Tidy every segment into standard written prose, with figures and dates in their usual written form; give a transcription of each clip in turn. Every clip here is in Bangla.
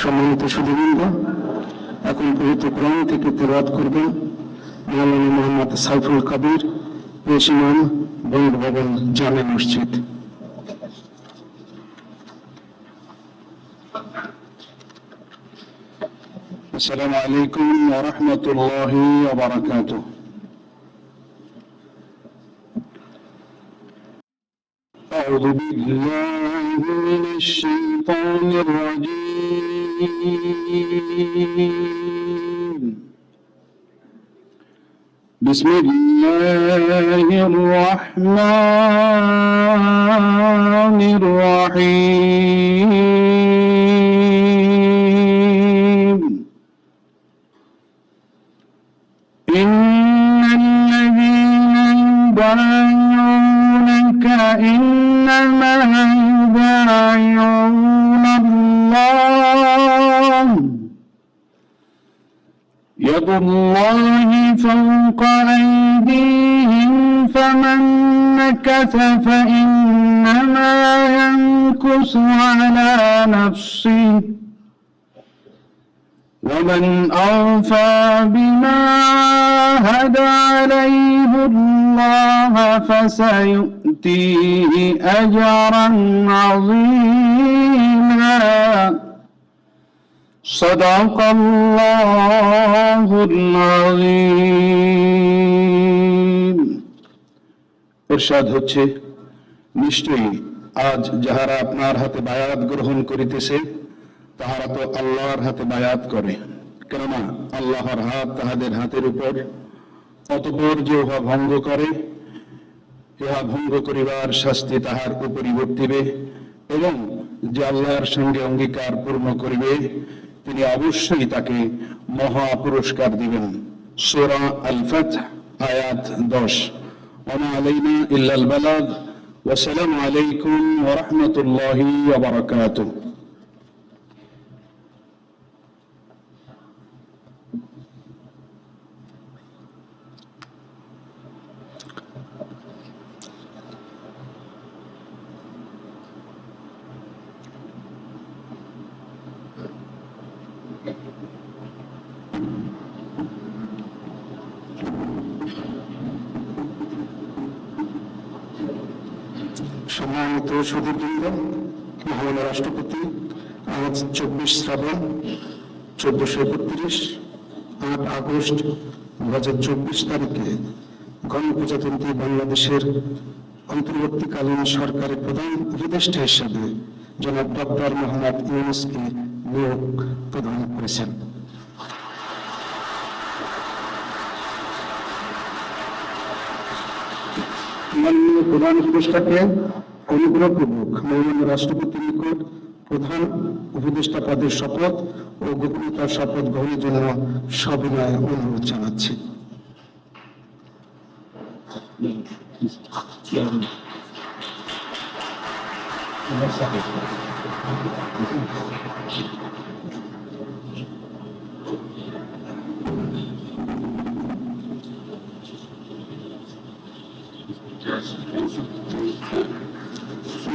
সম্মানিত সুধীবৃন্দ, এখন পবিত্র কোরআন থেকে তেলাওয়াত করবেন মাওলানা মোহাম্মদ সাইফুল কবির, পেশ ইমাম, বঙ্গভবন জামে মসজিদ। আসসালামু আলাইকুম ওয়া রাহমাতুল্লাহি ওয়া বারাকাতুহু। أعوذ بالله من الشيطان الرجيم. بسم الله الرحمن الرحيم. إن الذين يبايعونك إنما يبايعون الله يد الله فوق أيديهم فمن نكث فإنما ينكث على نفسه ومن أوفى بما عاهد عليه الله فسيؤتيه أجرا عظيما. صدق الله العظيم. ইরশাদ হচ্ছে, নিশ্চয়ই আজ যাহারা আপনার হাতে বায়াত গ্রহণ করিতেছে তাহারা তো আল্লাহর হাতে বায়াত করে, কেননা আল্লাহর হাত তাহাদের হাতের উপর। অতঃপর যে উহা ভঙ্গ করে, ইহা ভঙ্গ করিবার শাস্তি তাহার উপরই বর্তিবে, এবং যে আল্লাহর সঙ্গে অঙ্গীকার পূর্ণ করিবে তিনি অবশ্যই তাকে মহা পুরস্কার দিবেন। সূরা আল ফাতহ আয়াত 10। ওয়া আলাইনা ইল্লাল বালাগ। ওয়া আসসালামু আলাইকুম ওয়া রাহমাতুল্লাহি ওয়া বারাকাতুহু। সম্মানিত সুধীবৃন্দ, মহামান্য রাষ্ট্রপতি আজ 24 শ্রাবণ 1431, 8 আগস্ট 2024 তারিখে গণপ্রজাতন্ত্রী বাংলাদেশের অন্তর্বর্তীকালীন সরকারের প্রধান উপদেষ্টা হিসেবে জনাব ডক্টর মোহাম্মদ ইউনূসকে নিয়োগ প্রদান করেছেন। মাননীয় প্রধান উপদেষ্টাকে অনুগ্রহপূর্বক মহামান্য রাষ্ট্রপতির নিকট প্রধান উপদেষ্টা পদের শপথ ও গোপনীয়তার শপথ গ্রহণের জন্য সবিনয় অনুরোধ জানাচ্ছি।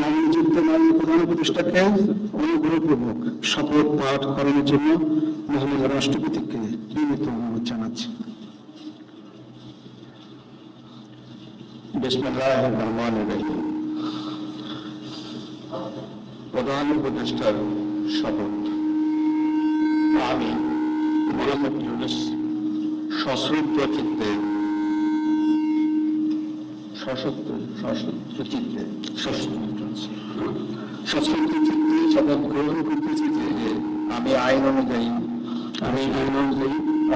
মাননীয় প্রধান উপদেষ্টাকে অনুগ্রহপূর্বক শপথ পাঠ করানোর জন্য মহামান্য রাষ্ট্রপতিকে বিনীত অনুরোধ জানাচ্ছি। বিসমিল্লাহির রহমানির রহিম। প্রধান উপদেষ্টার শপথ। আমি মোহাম্মদ ইউনূস সশ্রদ্ধ চিত্তে শপথ গ্রহণ করতেছি যে আমি আইন অনুযায়ী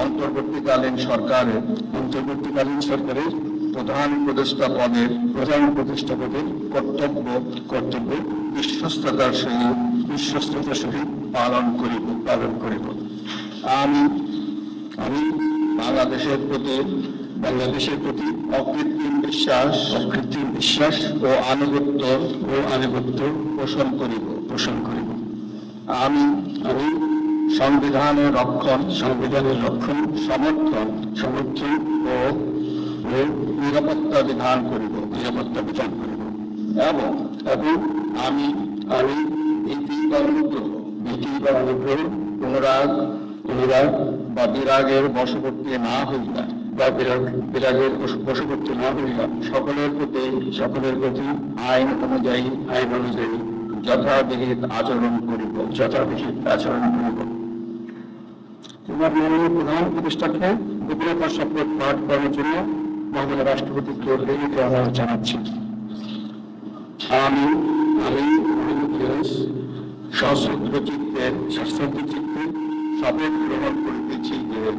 অন্তর্বর্তীকালীন সরকারের প্রধান উপদেষ্টা পদের কর্তব্য বিশ্বস্ততার সহিত পালন করিব। আমি বাংলাদেশের প্রতি অকৃত্রিম বিশ্বাস ও আনুগত্য পোষণ করিব। আমি সংবিধানের রক্ষণ, সমর্থন ও নিরাপত্তা বিধান করিব এবং আমি নীতি অনুগ্রহ ভীতি বা অনুগ্রহ, অনুরাগ বা বিরাগের বশবর্তী না হইয়া বিরাগের বশবর্তী না হইয়া সকলের প্রতি আইন অনুযায়ী যথাবিহিত আচরণ করিব। এবার মাননীয় প্রধান উপদেষ্টাকে গোপনীয়তার শপথ পাঠ করার জন্য মহামান্য রাষ্ট্রপতিকে বিনীত অনুরোধ জানাচ্ছি। আমি মোহাম্মদ ইউনূস সশ্রদ্ধ চিত্তে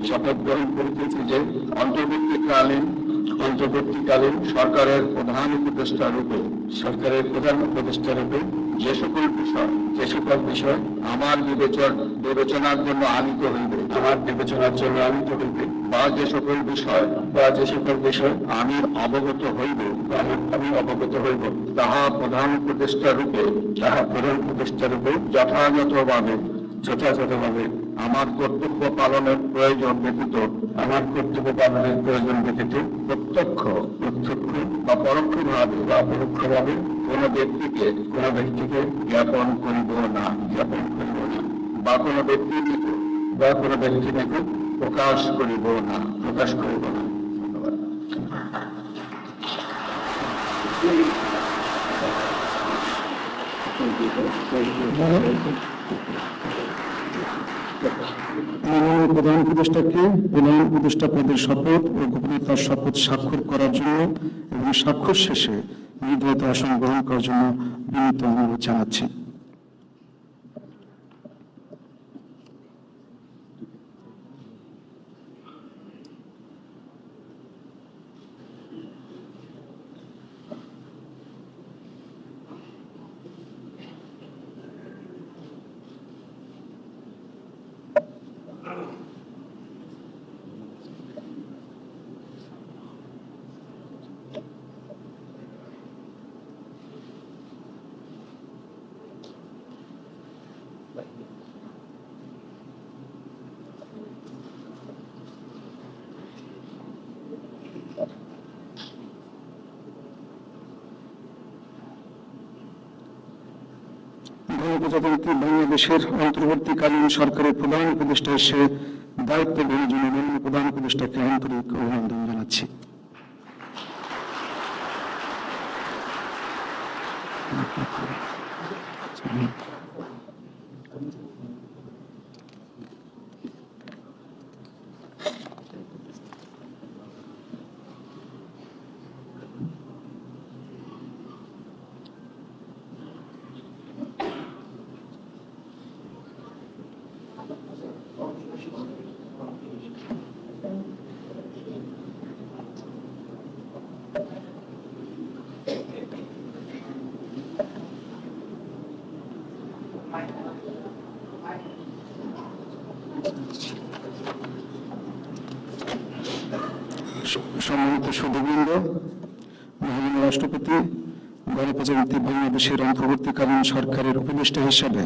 শপথ গ্রহণ করিতেছি যে অন্তর্বর্তীকালীন সরকারের প্রধান উপদেষ্টা রূপে যে সকল বিষয় আমার বিবেচনার জন্য আনিত হইবে বা যে সকল বিষয় আমি অবগত হইব তাহা প্রধান উপদেষ্টা রূপে যথাযথভাবে আমার কর্তব্য পালনের প্রয়োজন ব্যতীত প্রত্যক্ষ বা পরোক্ষভাবে কোন ব্যক্তিকে জ্ঞাপন করিব না বা কোনো ব্যক্তির নিকট প্রকাশ করিব না। ধন্যবাদ। মাননীয় প্রধান উপদেষ্টাকে প্রধান উপদেষ্টা পদের শপথ ও গোপনীয়তার শপথ স্বাক্ষর করার জন্য এবং স্বাক্ষর শেষে নির্ধারিত আসন গ্রহণ করার জন্য বিনীত অনুরোধ জানাচ্ছি। গণপ্রজাতন্ত্রী বাংলাদেশের অন্তর্বর্তীকালীন সরকারের প্রধান উপদেষ্টা হিসেবে দায়িত্ব গ্রহণের জন্য মাননীয় প্রধান উপদেষ্টাকে আন্তরিক অভিনন্দন জানাচ্ছি। সম্মানিত সুধীবৃন্দ, মহামান্য রাষ্ট্রপতি গণপ্রজাতন্ত্রী বাংলাদেশের অন্তর্বর্তীকালীন সরকারের উপদেষ্টা হিসেবে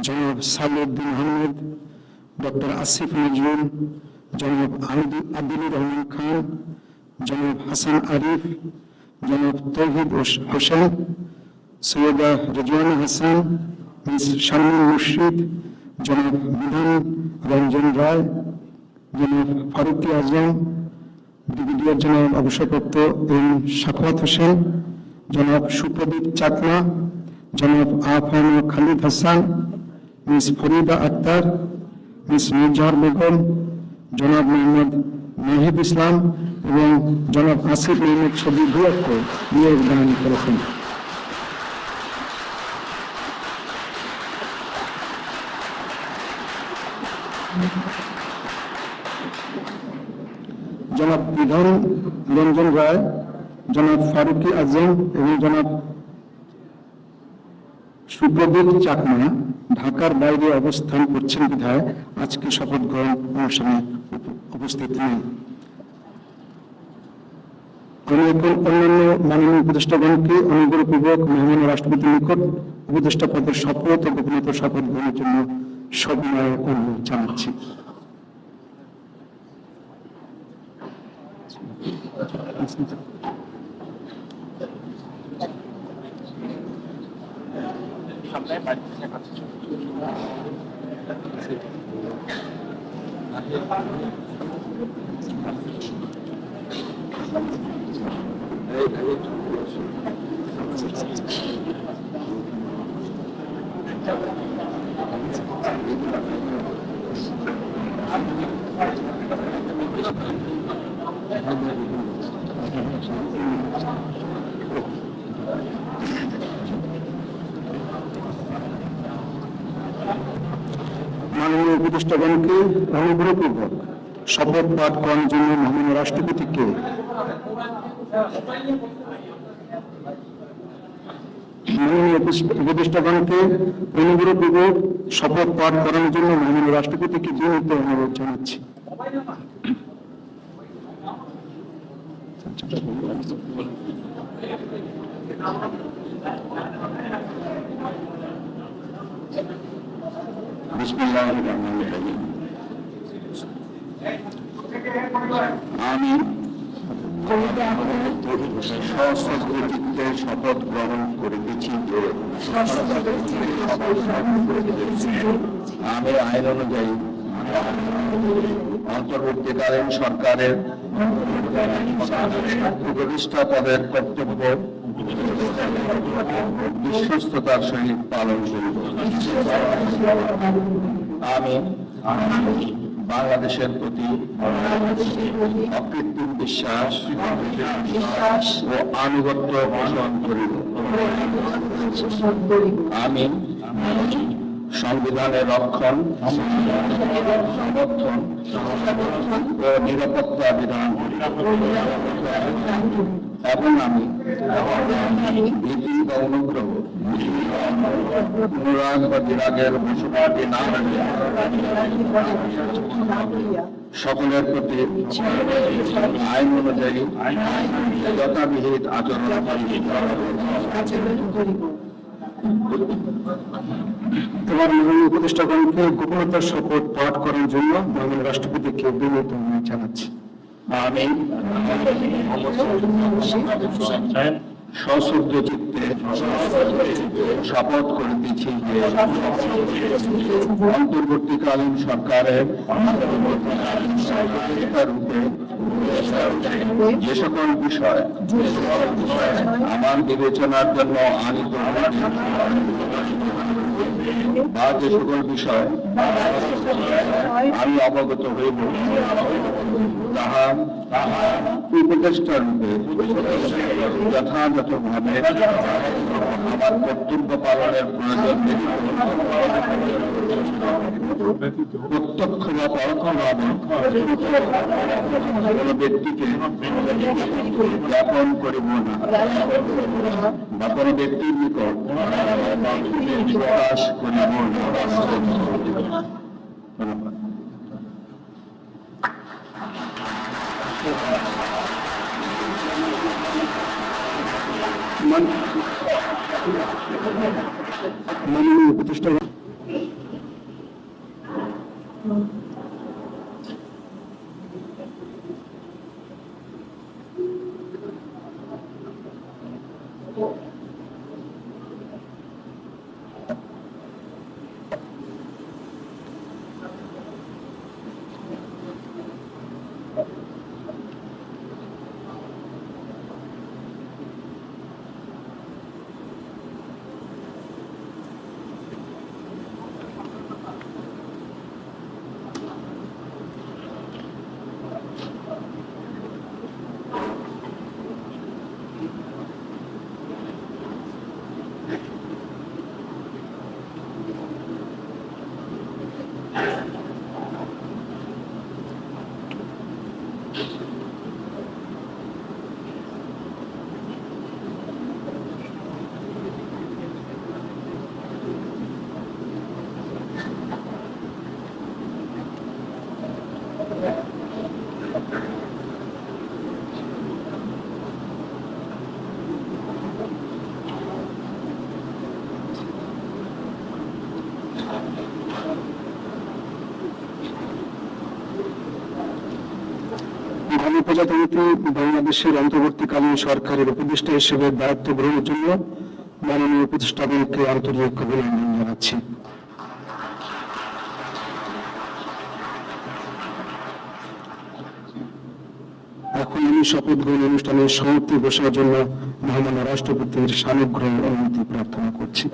জনাব সালেউদ্দিন আহমেদ, ডক্টর আসিফ নজরুল, জনাব আব্দুল রহমান খান, জনাব হাসান আরিফ, জনাব তৌহিদ হোসেন, সৈয়দা রেজওয়ানা হাসান, মিস শারমিন মুর্শিদ, জনাব বিধান রঞ্জন রায়, জনাব ফারুকি আজম, ব্রিগেডিয়ার জনাব অবসরপ্রাপ্ত এম সাখাওয়াত হোসেন, জনাব সুপ্রদীপ চাকমা, জনাব আফান খালিদ হাসান, মিস ফরিদা আক্তার, মিস মির্জাহার বেগম, জনাব মোহাম্মদ মাহিব ইসলাম এবং জনাব আসিফ মোহাম্মদ ছবি ভুয়াকে নিয়োগ দান করেছেন। জনাব বিধান রঞ্জন রায়, জনাব ফারুকি আজম এবং জনাব সুপ্রদীপ চাকমা ঢাকার বাইরে অবস্থান করছেন বিধায় আজকে শপথ গ্রহণ অনুষ্ঠানে উপস্থিত নেই। আমি এখন অন্যান্য মাননীয় উপদেষ্টাগণকে অনুগ্রহপূর্বক মহামান্য রাষ্ট্রপতির নিকট উপদেষ্টা পদের শপথ ও গোপনীয়তার শপথ গ্রহণের জন্য সবিনয় অনুরোধ জানাচ্ছি। মাননীয় উপদেষ্টাগণকে অনুগ্রহপূর্বক শপথ পাঠ করার জন্য মাননীয় রাষ্ট্রপতিকে মাননীয় উপদেষ্টাগণকে অনুগ্রহপূর্বক শপথ পাঠ করার জন্য মাননীয় রাষ্ট্রপতিকে বিনীত অনুরোধ জানাচ্ছি। বিসমিল্লাহির রহমানির রহিম। আমি সশস্ত্র চিত্তে শপথ গ্রহণ করিতেছি যে আমি আইন অনুযায়ী অন্তর্বর্তীকালীন সরকারের উপদেষ্টা পদের কর্তব্য বিশ্বস্ততার সহিত পালন করিব। আমি বাংলাদেশের প্রতি অকৃত্রিম বিশ্বাস ও আনুগত্য পোষণ করিব। আমি সংবিধানের রক্ষণ, সমর্থন ও নিরাপত্তা বিধান এবং আমি ভীতি বা অনুগ্রহ, অনুরাগ বা বিরাগের বশবর্তী না হয়ে সকলের প্রতি আইন অনুযায়ী যথাবিহিত আচরণ করিব। এবার মাননীয় উপদেষ্টাগণকে গোপনতার শপথ পাঠ করার জন্য মাননীয় রাষ্ট্রপতিকে বিনীত অনুরোধ জানাচ্ছি। আমি সশ্রদ্ধ চিত্তে শপথ করিতেছি যে অন্তর্বর্তীকালীন সরকারের রূপে যে সকল বিষয় আমার বিবেচনার জন্য আনিত বা যে সকল বিষয় আমি অবগত হইব তাহা উপদেষ্টা রূপে যথাযথভাবে আমার কর্তব্য পালনের প্রয়োজন প্রত্যক্ষ বা পরোক্ষভাবে কোন ব্যক্তিকে জ্ঞাপন করিব না বা কোন ব্যক্তির নিকট প্রকাশ করিব না। ধন্যবাদ। মাননীয় উপদেষ্টাগণ প্রজাতন্ত্রী বাংলাদেশের অন্তর্বর্তীকালীন সরকারের উপদেষ্টা হিসেবে দায়িত্ব গ্রহণের জন্য মাননীয় উপদেষ্টাগণকে আন্তরিক অভিনন্দন জানাচ্ছি। এখন আমি শপথ গ্রহণ অনুষ্ঠানের সমাপ্তি ঘোষণার জন্য মহামান্য রাষ্ট্রপতির সানুগ্রহ অনুমতি প্রার্থনা করছি।